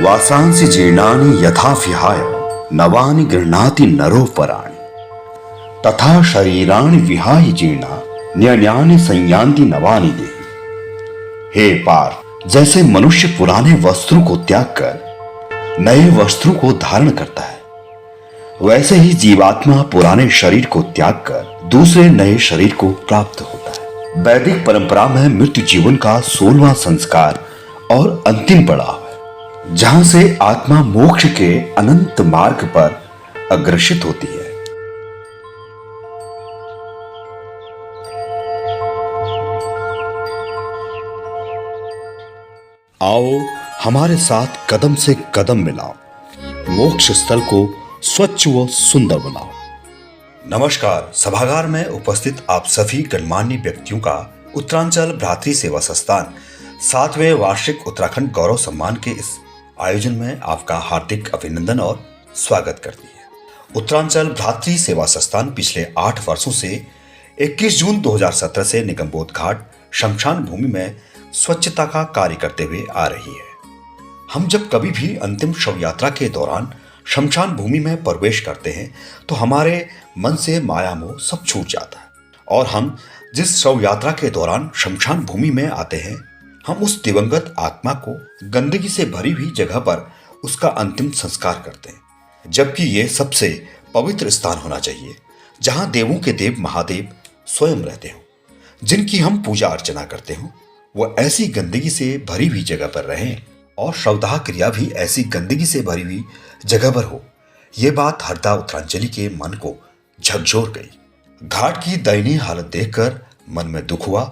वासांसि जीर्णानि यथा विहाय नवानि गृह्णाति नरो पराणि तथा शरीराणि विहाय जीर्णा न्यन्यानि संयान्ति नवानि देहि। हे पार्थ, जैसे मनुष्य पुराने वस्त्रों को त्याग कर नए वस्त्रों को धारण करता है, वैसे ही जीवात्मा पुराने शरीर को त्याग कर दूसरे नए शरीर को प्राप्त होता है। वैदिक परंपरा में मृत्यु जीवन का 16वां संस्कार और अंतिम पड़ाव है, जहां से आत्मा मोक्ष के अनंत मार्ग पर अग्रसित होती है। आओ हमारे साथ कदम से कदम मिलाओ, मोक्ष स्थल को स्वच्छ व सुंदर बनाओ। नमस्कार। सभागार में उपस्थित आप सभी गणमान्य व्यक्तियों का उत्तरांचल भ्रातृ सेवा संस्थान 7वें वार्षिक उत्तराखंड गौरव सम्मान के इस आयोजन में आपका हार्दिक अभिनंदन और स्वागत करती है। उत्तरांचल भ्रातृ सेवा संस्थान पिछले 8 वर्षों से 21 जून 2017 से निगमबोध घाट शमशान भूमि में स्वच्छता का कार्य करते हुए आ रही है। हम जब कभी भी अंतिम शव यात्रा के दौरान शमशान भूमि में प्रवेश करते हैं तो हमारे मन से माया मोह सब छूट जाता है और हम जिस शव यात्रा के दौरान शमशान भूमि में आते हैं, हम उस दिवंगत आत्मा को गंदगी से भरी हुई जगह पर उसका अंतिम संस्कार करते हैं। जबकि ये सबसे पवित्र स्थान होना चाहिए जहां देवों के देव महादेव स्वयं रहते हो, जिनकी हम पूजा अर्चना करते हो, वो ऐसी गंदगी से भरी हुई जगह पर रहें और शवदाह क्रिया भी ऐसी गंदगी से भरी हुई जगह पर हो। ये बात हरदा उत्तरांचली के मन को झकझोर गई। घाट की दयनीय हालत देखकर मन में दुख हुआ।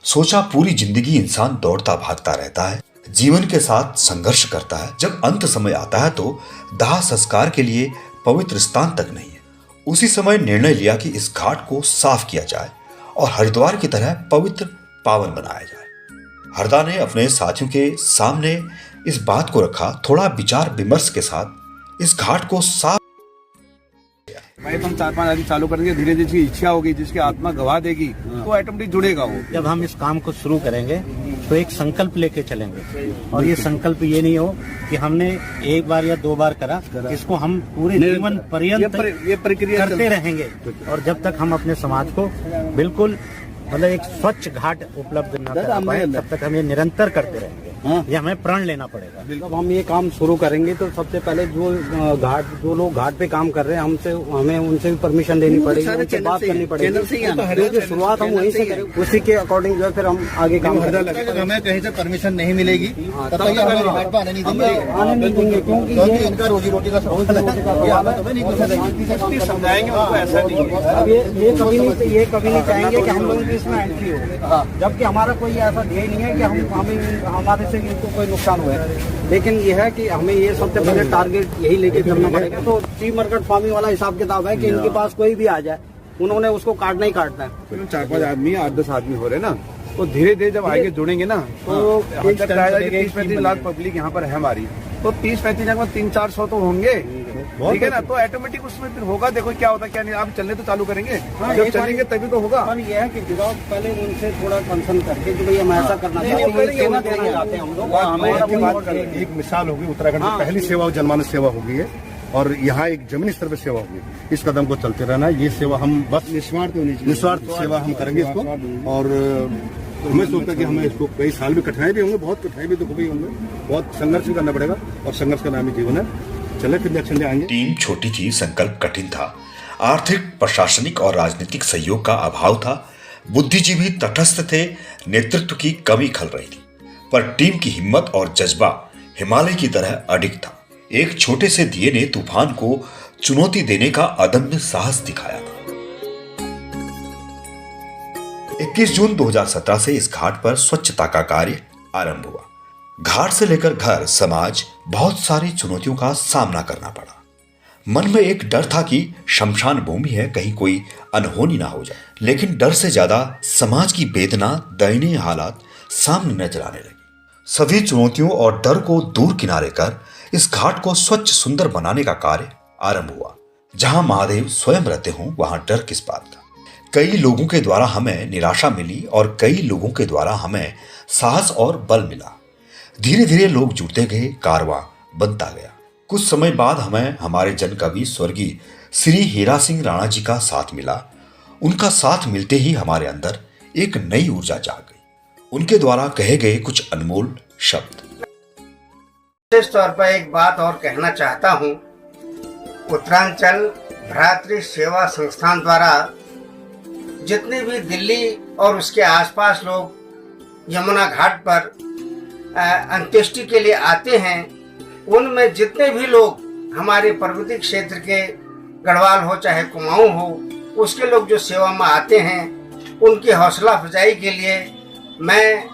सोचा पूरी जिंदगी इंसान दौड़ता भागता रहता है, जीवन के साथ संघर्ष करता है। जब अंत समय आता है तो दाह संस्कार के लिए पवित्र स्थान तक नहीं है। उसी समय निर्णय लिया कि इस घाट को साफ किया जाए और हरिद्वार की तरह पवित्र पावन बनाया जाए। हरदा ने अपने साथियों के सामने इस बात को रखा। थोड़ा विचार विमर्श के साथ इस घाट को साफ भाई हम 4-5 आदमी चालू करेंगे, धीरे धीरे जिसकी इच्छा होगी, जिसकी आत्मा गवा देगी तो ऑटोमेटिक जुड़ेगा वो। जब हम इस काम को शुरू करेंगे तो एक संकल्प लेके चलेंगे और ये संकल्प ये नहीं हो कि हमने एक बार या 2 बार करा, इसको हम पूरे जीवन पर्यंत ये प्रक्रिया करते रहेंगे और जब तक हम अपने समाज को बिल्कुल मतलब एक स्वच्छ घाट उपलब्ध न करा पाए तब तक हम ये निरंतर करते रहेंगे। ये हमें प्रण लेना पड़ेगा। जब हम ये काम शुरू करेंगे तो सबसे पहले जो लोग घाट पे काम कर रहे हैं हमें उनसे भी परमिशन लेनी पड़ेगी, उनसे बात करनी पड़ेगी। जो शुरुआत हम वहीं से करेंगे, उसी के अकॉर्डिंग जो है फिर हम आगे काम करेंगे। हमें कहीं से परमिशन नहीं मिलेगी तब तक हमें घाट पर आने नहीं देंगे क्योंकि इनका रोजी रोटी का ये कभी नहीं चाहेंगे कि हम लोग इसमें एंट्री हो, जबकि हमारा कोई ऐसा ध्येय नहीं है कि हम हमारे से इनको कोई नुकसान हुआ है। लेकिन ये है कि हमें ये सबसे पहले टारगेट यही लेके चलना पड़ेगा। तो टी मार्केट फार्मिंग वाला हिसाब किताब है कि इनके पास कोई भी आ जाए, उन्होंने उसको काटना ही काटना है। 4-5 आदमी 8-10 आदमी हो रहे ना, तो धीरे धीरे जब आगे जुड़ेंगे ना तो 30-35 लाख पब्लिक यहाँ पर है हमारी, तो 30-35 लाख में 300-400 तो होंगे, ठीक है ना। तो ऑटोमेटिक उसमें फिर होगा। देखो क्या होता क्या नहीं, आप चलने तो चालू करेंगे, जब चलेंगे तभी तो होगा। पर यह है कि जुड़ाव पहले उनसे थोड़ा कंसर्न करके कि भाई हम ऐसा करना चाहते हैं हम लोग। एक मिसाल होगी, उत्तराखंड की पहली सेवा जनमानस सेवा होगी है और यहाँ एक जमीनी स्तर पर सेवा होगी। इस कदम को चलते रहना, ये सेवा हम बस निस्वार्थ सेवा हम करेंगे इसको। और हमें सोचता कि हमें इसको कई साल भी कठिनाई भी होंगे, बहुत कठिनाई भी दुख भी होंगे, बहुत संघर्ष भी करना पड़ेगा और संघर्ष का नाम ही जीवन है। चले फिर इलेक्शन आएंगे। टीम छोटी थी, संकल्प कठिन था। आर्थिक, प्रशासनिक और राजनीतिक सहयोग का अभाव था। बुद्धिजीवी तटस्थ थे, नेतृत्व की कमी खल रही थी, पर टीम की हिम्मत और जज्बा हिमालय की तरह अडिग था। एक छोटे से दिए ने तूफान को चुनौती देने का अदम्य साहस दिखाया था। 21 जून 2017 से इस घाट पर स्वच्छता का कार्य आरंभ हुआ। घाट से लेकर घर, समाज, बहुत सारी चुनौतियों का सामना करना पड़ा। मन में एक डर था कि शमशान भूमि है, कहीं कोई अनहोनी ना हो जाए। लेकिन डर से ज्यादा समाज की वेदना, दयनीय हालात सामने नजर आने लगी। सभी चुनौतियों और डर को दूर किनारे कर इस घाट को स्वच्छ सुंदर बनाने का कार्य आरंभ हुआ। जहां महादेव स्वयं रहते हों, वहां डर किस बात का। कई लोगों के द्वारा हमें निराशा मिली और कई लोगों के द्वारा हमें साहस और बल मिला। धीरे धीरे लोग जुड़ते गए, कारवां बनता गया। कुछ समय बाद हमें हमारे जन कवि स्वर्गीय श्री हीरा सिंह राणा जी का साथ मिला। उनका साथ मिलते ही हमारे अंदर एक नई ऊर्जा जाग गई। उनके द्वारा कहे गए कुछ अनमोल शब्द। विशेष तौर पर एक बात और कहना चाहता हूँ। उत्तरांचल भ्रातृ सेवा संस्थान द्वारा जितने भी दिल्ली और उसके आसपास लोग यमुना घाट पर अंत्येष्टि के लिए आते हैं, उनमें जितने भी लोग हमारे पर्वतीय क्षेत्र के गढ़वाल हो चाहे कुमाऊं हो, उसके लोग जो सेवा में आते हैं, उनकी हौसला अफजाई के लिए मैं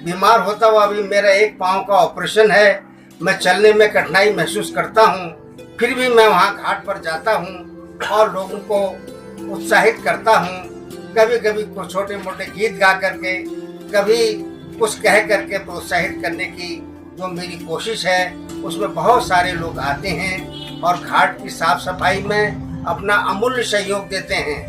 बीमार होता हुआ अभी मेरा एक पाँव का ऑपरेशन है, मैं चलने में कठिनाई महसूस करता हूँ, फिर भी मैं वहाँ घाट पर जाता हूँ और लोगों को उत्साहित करता हूँ। कभी कभी कुछ छोटे मोटे गीत गा करके, कभी कुछ कह करके प्रोत्साहित करने की जो मेरी कोशिश है, उसमें बहुत सारे लोग आते हैं और घाट की साफ सफाई में अपना अमूल्य सहयोग देते हैं।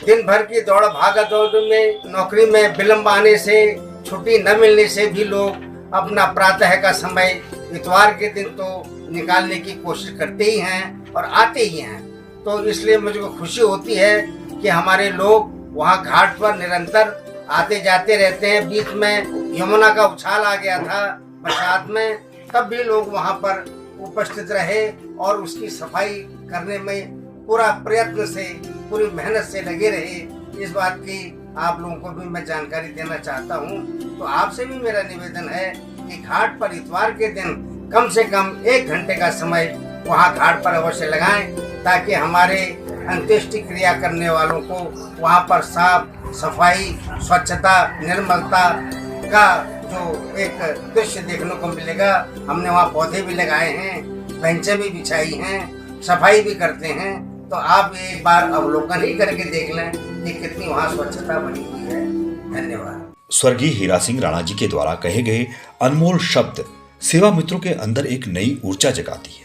दिन भर की दौड़ भागा दौड़ में, नौकरी में विलम्ब आने से, छुट्टी न मिलने से भी लोग अपना प्रातः का समय इतवार के दिन तो निकालने की कोशिश करते ही हैं और आते ही हैं। तो इसलिए मुझको खुशी होती है कि हमारे लोग वहाँ घाट पर निरंतर आते जाते रहते हैं। बीच में यमुना का उछाल आ गया था बरसात में, तब भी लोग वहाँ पर उपस्थित रहे और उसकी सफाई करने में पूरा प्रयत्न से, पूरी मेहनत से लगे रहे। इस बात की आप लोगों को भी मैं जानकारी देना चाहता हूँ। तो आपसे भी मेरा निवेदन है कि घाट पर इतवार के दिन कम से कम 1 घंटे का समय वहाँ घाट पर अवश्य लगाएं, ताकि हमारे अंत्येष्टि क्रिया करने वालों को वहाँ पर साफ सफाई, स्वच्छता, निर्मलता का जो एक दृश्य देखने को मिलेगा। हमने वहाँ पौधे भी लगाए हैं, बेंचें भी बिछाई हैं, सफाई भी करते हैं। तो आप एक बार अवलोकन ही करके देख लें कि कितनी वहाँ स्वच्छता बनी हुई है। धन्यवाद। स्वर्गीय हीरा सिंह राणा जी के द्वारा कहे गए अनमोल शब्द सेवा मित्रों के अंदर एक नई ऊर्जा जगाती है।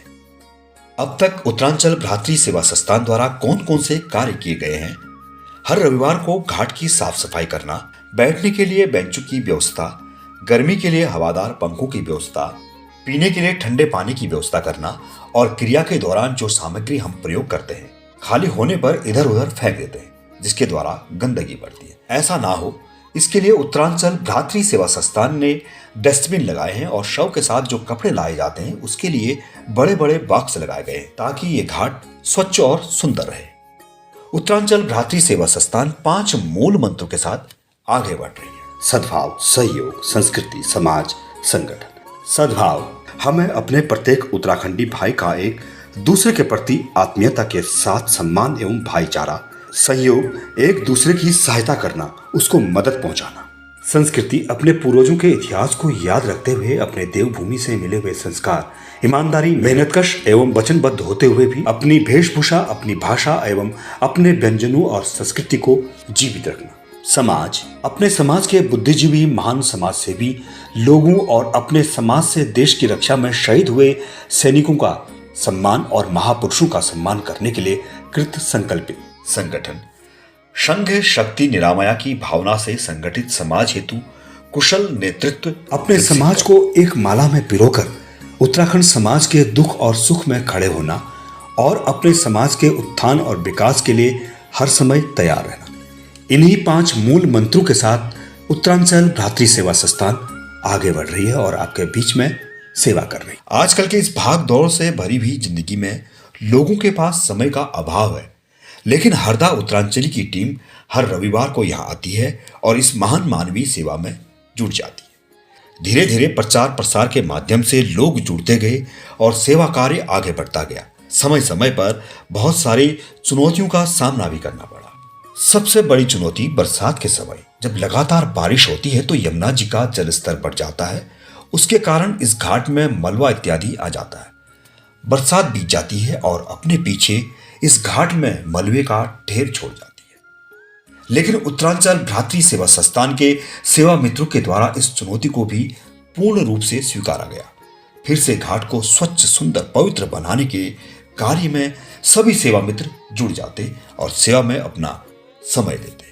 अब तक उत्तरांचल भ्रातृ सेवा संस्थान द्वारा कौन कौन से कार्य किए गए हैं? हर रविवार को घाट की साफ सफाई करना, बैठने के लिए बेंचों की व्यवस्था, गर्मी के लिए हवादार पंखों की व्यवस्था, पीने के लिए ठंडे पानी की व्यवस्था करना और क्रिया के दौरान जो सामग्री हम प्रयोग करते हैं, खाली होने पर इधर उधर फेंक देते हैं, जिसके द्वारा गंदगी बढ़ती है। ऐसा ना हो, इसके लिए उत्तरांचल भ्रातृ सेवा संस्थान ने डस्टबिन लगाए हैं और शव के साथ जो कपड़े लाए जाते हैं उसके लिए बड़े बड़े बॉक्स लगाए गए हैं, ताकि ये घाट स्वच्छ और सुंदर रहे। उत्तरांचल भ्रातृ सेवा संस्थान 5 मूल मंत्रों के साथ आगे बढ़ रही है। सद्भाव, सहयोग, संस्कृति, समाज, संगठन। सद्भाव हमें अपने प्रत्येक उत्तराखंडी भाई का एक दूसरे के प्रति आत्मीयता के साथ सम्मान एवं भाईचारा। सहयोग, एक दूसरे की सहायता करना, उसको मदद पहुंचाना। संस्कृति, अपने पूर्वजों के इतिहास को याद रखते हुए अपने देवभूमि से मिले हुए संस्कार, ईमानदारी, मेहनतकश एवं वचनबद्ध होते हुए भी अपनी वेशभूषा, अपनी भाषा एवं अपने व्यंजनों और संस्कृति को जीवित रखना। समाज, अपने समाज के बुद्धिजीवी, महान समाज सेवी लोगों और अपने समाज से देश की रक्षा में शहीद हुए सैनिकों का सम्मान और महापुरुषों का सम्मान करने के लिए कृत संकल्पित। संगठन, संघ शक्ति निरामया की भावना से संगठित समाज हेतु कुशल नेतृत्व। अपने समाज को एक माला में पिरोकर उत्तराखंड समाज के दुख और सुख में खड़े होना और अपने समाज के उत्थान और विकास के लिए हर समय तैयार रहना। इन्हीं 5 मूल मंत्रों के साथ उत्तरांचल भ्रातृ सेवा संस्थान आगे बढ़ रही है और आपके बीच में सेवा कर रही है। आजकल के इस भाग दौड़ से भरी हुई जिंदगी में लोगों के पास समय का अभाव है, लेकिन हरदा उत्तरांचली की टीम हर रविवार को यहाँ आती है और इस महान मानवीय सेवा में जुट जाती है। धीरे धीरे प्रचार प्रसार के माध्यम से लोग जुड़ते गए और सेवा कार्य आगे बढ़ता गया। समय समय पर बहुत सारी चुनौतियों का सामना भी करना पड़ा। सबसे बड़ी चुनौती बरसात के समय, जब लगातार बारिश होती है तो यमुना जी का जलस्तर बढ़ जाता है। उसके कारण इस घाट में मलबा इत्यादि आ जाता है। बरसात बीत जाती है और अपने पीछे इस घाट में मलबे का ढेर छोड़ जाती है। लेकिन उत्तरांचल भ्रातृ सेवा संस्थान के सेवा मित्रों के द्वारा इस चुनौती को भी पूर्ण रूप से स्वीकारा गया। फिर से घाट को स्वच्छ, सुंदर, पवित्र बनाने के कार्य में सभी सेवा मित्र जुड़ जाते और सेवा में अपना समय देते।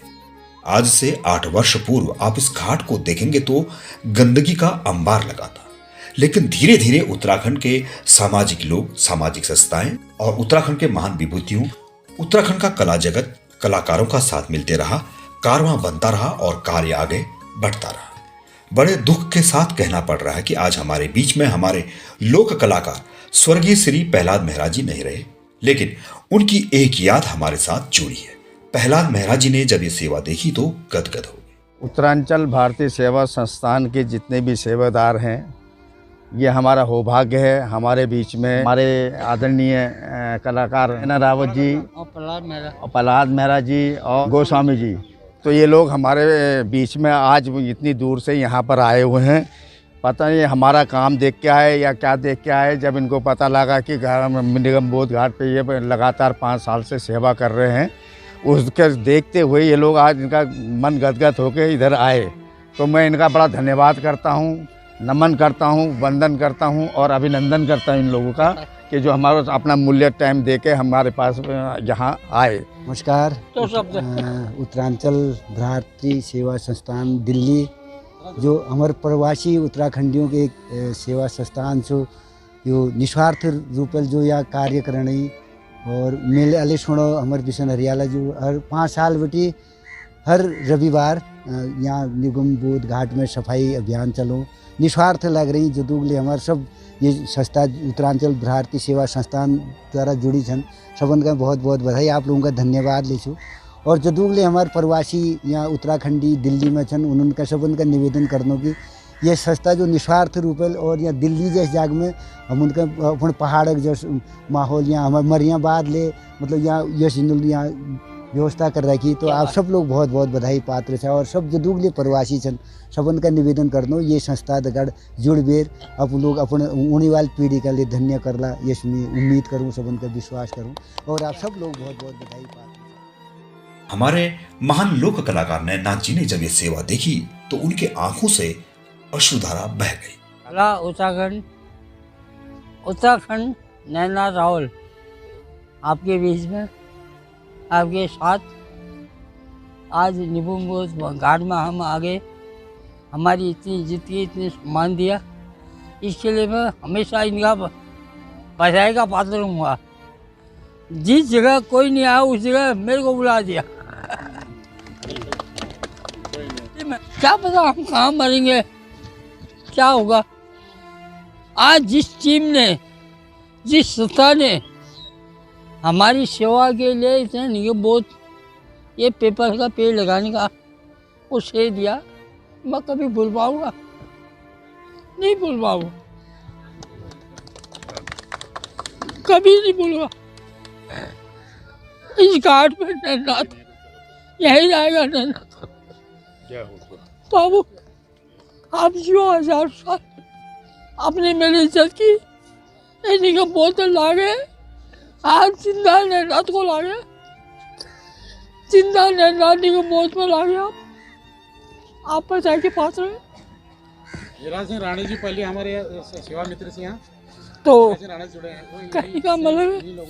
आज से 8 वर्ष पूर्व आप इस घाट को देखेंगे तो गंदगी का अंबार लगा था, लेकिन धीरे धीरे उत्तराखंड के सामाजिक लोग, सामाजिक संस्थाएं और उत्तराखंड के महान विभूतियों, उत्तराखंड का कला जगत, कलाकारों का साथ मिलते रहा, कारवां बनता रहा और कार्य आगे बढ़ता रहा। बड़े दुख के साथ कहना पड़ रहा है कि आज हमारे बीच में हमारे लोक कलाकार स्वर्गीय श्री प्रहलाद मेहरा जी नहीं रहे, लेकिन उनकी एक याद हमारे साथ जुड़ी है। प्रहलाद मेहरा जी ने जब ये सेवा देखी तो गदगद हो गए। उत्तरांचल भारतीय सेवा संस्थान के जितने भी सेवादार हैं, ये हमारा सौभाग्य है हमारे बीच में हमारे आदरणीय कलाकार नैना रावत जी और प्रहलाद मेहरा जी और गोस्वामी जी, तो ये लोग हमारे बीच में आज इतनी दूर से यहाँ पर आए हुए हैं। पता नहीं हमारा काम देख के आए या क्या देख के आए। जब इनको पता लगा कि निगम बोध घाट पे ये लगातार 5 साल से सेवा कर रहे हैं, उसके देखते हुए ये लोग आज इनका मन गदगद होकर इधर आए, तो मैं इनका बड़ा धन्यवाद करता हूँ, नमन करता हूँ, वंदन करता हूँ और अभिनंदन करता हूँ इन लोगों का कि जो हमारा अपना मूल्य टाइम दे के हमारे पास यहाँ आए। नमस्कार। उत्तरांचल भारतीय सेवा संस्थान दिल्ली जो अमर प्रवासी उत्तराखंडियों के एक सेवा संस्थान जो यो निस्वार्थ रूप जो या कार्य करणी और मेले अले सुनो अमर बिशन हरियाला जो हर 5 साल बटी हर रविवार यहाँ निगम बोध घाट में सफाई अभियान चलो निस्वार्थ लग रही जो दूगले हमारे सब ये संस्था उत्तरांचल भारतीय सेवा संस्थान द्वारा जुड़ी छन सबन का बहुत बहुत बधाई, आप लोगों का धन्यवाद लेछू। और जो दूगले हमारे प्रवासी यहाँ उत्तराखंडी दिल्ली में छन उनका सबन का निवेदन करनो कि ये संस्था जो निस्वार्थ रूप और यहाँ दिल्ली जैसे जाग में हम उनका अपन पहाड़ जो माहौल यहाँ हमारे मरियाबाद ले मतलब यहाँ ये सिंधुल यहाँ व्यवस्था कर रखी, तो आप सब लोग बहुत बहुत बधाई पात्र है। और सब जो दूगले प्रवासी छन सबन का निवेदन करनो ये संस्था दगड़ जुड़ बेर अब लोग अपन होने वाली पीढ़ी का लिए धन्य करला, ये उम्मीद करूँ, सबन का विश्वास करूँ और आप सब लोग बहुत बहुत बधाई पात्र। हमारे महान लोक कलाकार नैना जी ने जब ये सेवा देखी तो उनके आंखों से अश्रुधारा बह गई। कला उत्तराखंड नैना रावल आपके बीच में, आपके साथ आज निगम बोध घाट में हम आगे, हमारी इतनी इज्जत की, इतनी सम्मान दिया, इसके लिए मैं हमेशा इनका बधाई का पात्र रहूँगा। जिस जगह कोई नहीं आया उस जगह मेरे को बुला दिया। क्या पता हम कहाँ मरेंगे, क्या होगा। आज जिस टीम ने, जिस संस्था ने हमारी सेवा के लिए इतने निगम बोध ये पेपर का पेड़ लगाने का वो श्रेय दिया, मैं कभी भूल पाऊंगा नहीं, भूल पाऊंगा, कभी नहीं भूलूंगा। इस घाट में नैना यही जाएगा। नैना बाबू आप जो 1000 साल आपने मेरी इज्जत की, निगम बोध लागे, आज जिंदा नैना को लागे, जिंदा नैना निगम बोध में लागे। आप पर जाके पात्र हैं। युवराज सिंह राणे जी पहले हमारे सेवा मित्र से यहाँ तो कहीं का मतलब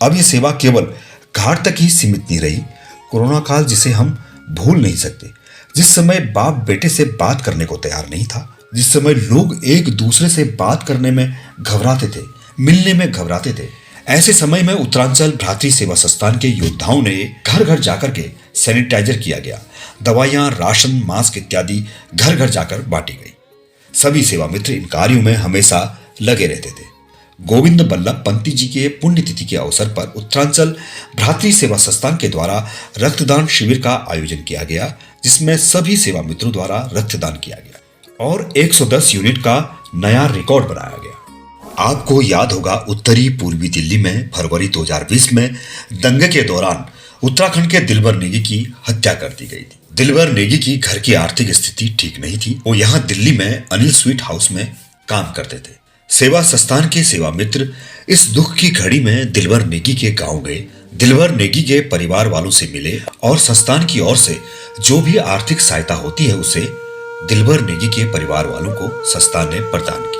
अब ये सेवा केवल घाट तक ही सीमित नहीं रही। कोरोना काल जिसे हम भूल नहीं सकते, जिस समय बाप बेटे से बात करने को तैयार नहीं था, जिस समय लोग एक दूसरे से बात करने में घबराते थे, मिलने में घबराते थे, ऐसे समय में उत्तरांचल भारतीय सेवा संस्थान के योद्धाओं ने घर घर जाकर के सैनिटाइजर किया गया, दवाइयां, राशन, मास्क इत्यादि घर घर जाकर बांटी गई। सभी सेवा मित्र इन कार्यों में हमेशा लगे रहते थे। गोविंद बल्लभ पंती जी के पुण्यतिथि के अवसर पर उत्तरांचल भारतीय सेवा संस्थान के द्वारा रक्तदान शिविर का आयोजन किया गया, जिसमें सभी सेवा मित्रों द्वारा रक्तदान किया गया और 110 यूनिट का नया रिकॉर्ड बनाया गया। आपको याद होगा उत्तरी पूर्वी दिल्ली में फरवरी 2020 में दंगे के दौरान उत्तराखंड के दिलबर नेगी की हत्या कर दी गई थी। दिलबर नेगी की घर की आर्थिक स्थिति ठीक नहीं थी। वो यहाँ दिल्ली में अनिल स्वीट हाउस में काम करते थे। सेवा संस्थान के सेवा मित्र इस दुख की घड़ी में दिलबर नेगी के गांव गए, दिलबर नेगी के परिवार वालों से मिले और संस्थान की ओर से जो भी आर्थिक सहायता होती है उसे दिलबर नेगी के परिवार वालों को संस्थान ने प्रदान की।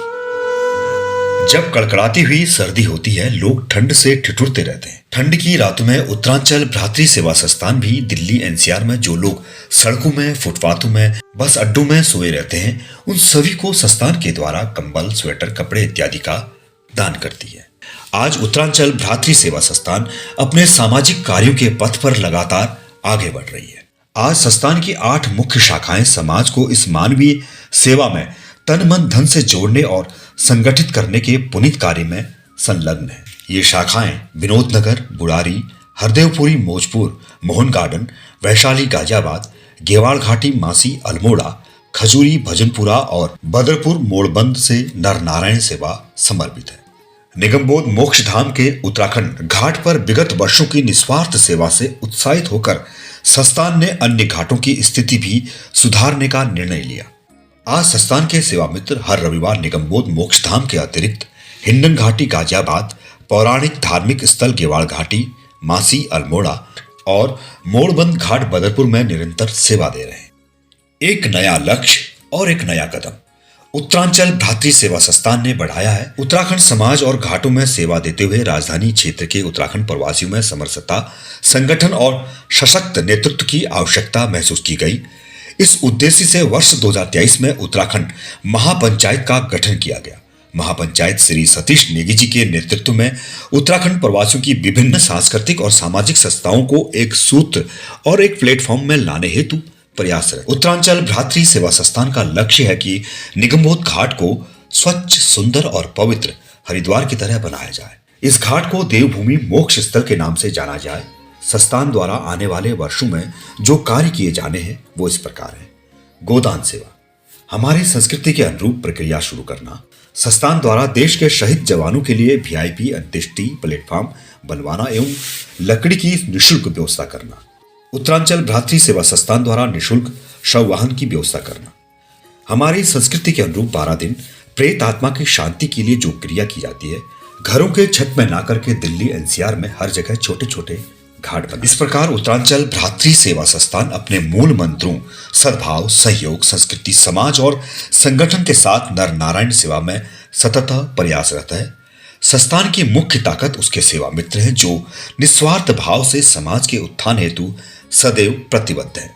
जब कड़कड़ाती हुई सर्दी होती है, लोग ठंड से ठिठुरते रहते हैं। ठंड की रातों में उत्तरांचल भ्रातृ सेवा संस्थान भी दिल्ली एनसीआर में जो लोग सड़कों में, फुटपाथों में, बस अड्डों में सोए रहते हैं, उन सभी को संस्थान के द्वारा कंबल, स्वेटर, कपड़े इत्यादि का दान करती है। आज उत्तरांचल भ्रातृ सेवा संस्थान अपने सामाजिक कार्यों के पथ पर लगातार आगे बढ़ रही है। आज संस्थान की 8 मुख्य शाखाएं समाज को इस मानवीय सेवा में तन मन धन से जोड़ने और संगठित करने के पुनीत कार्य में संलग्न है। ये शाखाएं विनोद नगर, बुरारी, हरदेवपुरी, मौजपुर, मोहन गार्डन, वैशाली, गाजियाबाद, गेवाड़ घाटी, मासी, अल्मोड़ा, खजूरी, भजनपुरा और बदरपुर मोड़बंद से नर नारायण सेवा समर्पित है। निगमबोध मोक्ष धाम के उत्तराखंड घाट पर विगत वर्षों की निस्वार्थ सेवा से उत्साहित होकर संस्थान ने अन्य घाटों की स्थिति भी सुधारने का निर्णय लिया। आज संस्थान के सेवा मित्र हर रविवार निगमबोध मोक्ष धाम के अतिरिक्त हिंडन घाटी, गाजियाबाद, पौराणिक धार्मिक स्थल गेवाड़ घाटी, मासी, अल्मोड़ा और मोड़बंद घाट बदरपुर में निरंतर सेवा दे रहे हैं। एक नया लक्ष्य और एक नया कदम उत्तरांचल भ्रातृ सेवा संस्थान ने बढ़ाया है। उत्तराखंड समाज और घाटों में सेवा देते हुए राजधानी क्षेत्र के उत्तराखंड प्रवासियों में समरसता, संगठन और सशक्त नेतृत्व की आवश्यकता महसूस की गई। इस उद्देश्य से वर्ष 2023 में उत्तराखंड महापंचायत का गठन किया गया। महापंचायत श्री सतीश नेगी जी के नेतृत्व में उत्तराखंड प्रवासियों की विभिन्न सांस्कृतिक और सामाजिक संस्थाओं को एक सूत्र और एक प्लेटफॉर्म में लाने हेतु प्रयासरत। उत्तरांचल भ्रातृ सेवा संस्थान का लक्ष्य है कि निगमबोध घाट को स्वच्छ, सुंदर और पवित्र हरिद्वार की तरह बनाया जाए। इस घाट को देवभूमि मोक्ष स्थल के नाम से जाना जाए। संस्थान द्वारा आने वाले वर्षों में जो कार्य किए जाने हैं वो इस प्रकार है। गोदान सेवा, हमारी संस्कृति के अनुरूप प्रक्रिया शुरू करना। संस्थान द्वारा देश के शहीद जवानों के लिए VIP अंत्येष्टि प्लेटफॉर्म बनवाना एवं लकड़ी की निःशुल्क व्यवस्था करना। उत्तरांचल भ्रातृ सेवा संस्थान द्वारा निःशुल्क शव वाहन की व्यवस्था करना। हमारी संस्कृति के अनुरूप 12 दिन प्रेत आत्मा की शांति के लिए जो क्रिया की जाती है, घरों के छत में ना करके दिल्ली NCR में हर जगह छोटे छोटे घाट बने। इस प्रकार उत्तरांचल भ्रातृ सेवा संस्थान अपने मूल मंत्रों सद्भाव, सहयोग, संस्कृति, समाज और संगठन के साथ नर नारायण सेवा में सतत प्रयासरत है। संस्थान की मुख्य ताकत उसके सेवा मित्र हैं जो निस्वार्थ भाव से समाज के उत्थान हेतु सदैव प्रतिबद्ध है।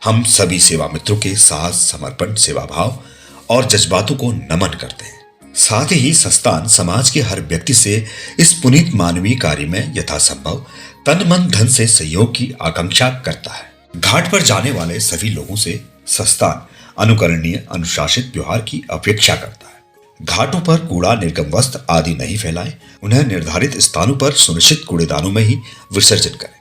हम सभी सेवा मित्रों के साहस, समर्पण, सेवा भाव और जज्बातों को नमन करते हैं। साथ ही संस्थान समाज के हर व्यक्ति से इस पुनीत मानवीय कार्य में यथासंभव तन मन धन से सहयोग की आकांक्षा करता है। घाट पर जाने वाले सभी लोगों से संस्थान अनुकरणीय, अनुशासित व्यवहार की अपेक्षा करता है। घाटों पर कूड़ा, निर्गम वस्त्र आदि नहीं फैलाएं। उन्हें निर्धारित स्थानों पर सुनिश्चित कूड़ेदानों में ही विसर्जन करें।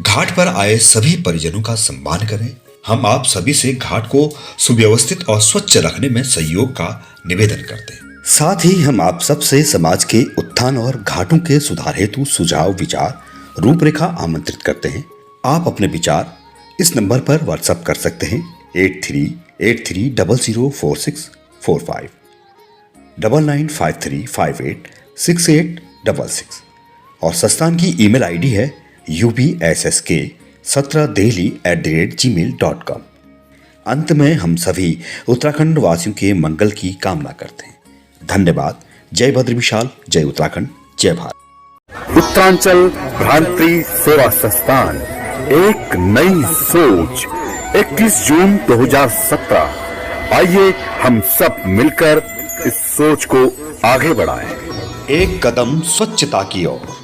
घाट पर आए सभी परिजनों का सम्मान करें। हम आप सभी से घाट को सुव्यवस्थित और स्वच्छ रखने में सहयोग का निवेदन करते हैं। साथ ही हम आप सबसे समाज के उत्थान और घाटों के सुधार हेतु सुझाव, विचार, रूपरेखा आमंत्रित करते हैं। आप अपने विचार इस नंबर पर व्हाट्सएप कर सकते हैं 8383004645 9953586866 और संस्थान की ईमेल आईडी है ubssk17delhi@gmail.com। अंत में हम सभी उत्तराखंड वासियों के मंगल की कामना करते हैं। धन्यवाद। जय भद्र विशाल, जय उत्तराखंड, जय भारत। उत्तरांचल भ्रातृ सेवा संस्थान, एक नई सोच। 21 जून 2017। आइए हम सब मिलकर इस सोच को आगे बढ़ाएं। एक कदम स्वच्छता की ओर।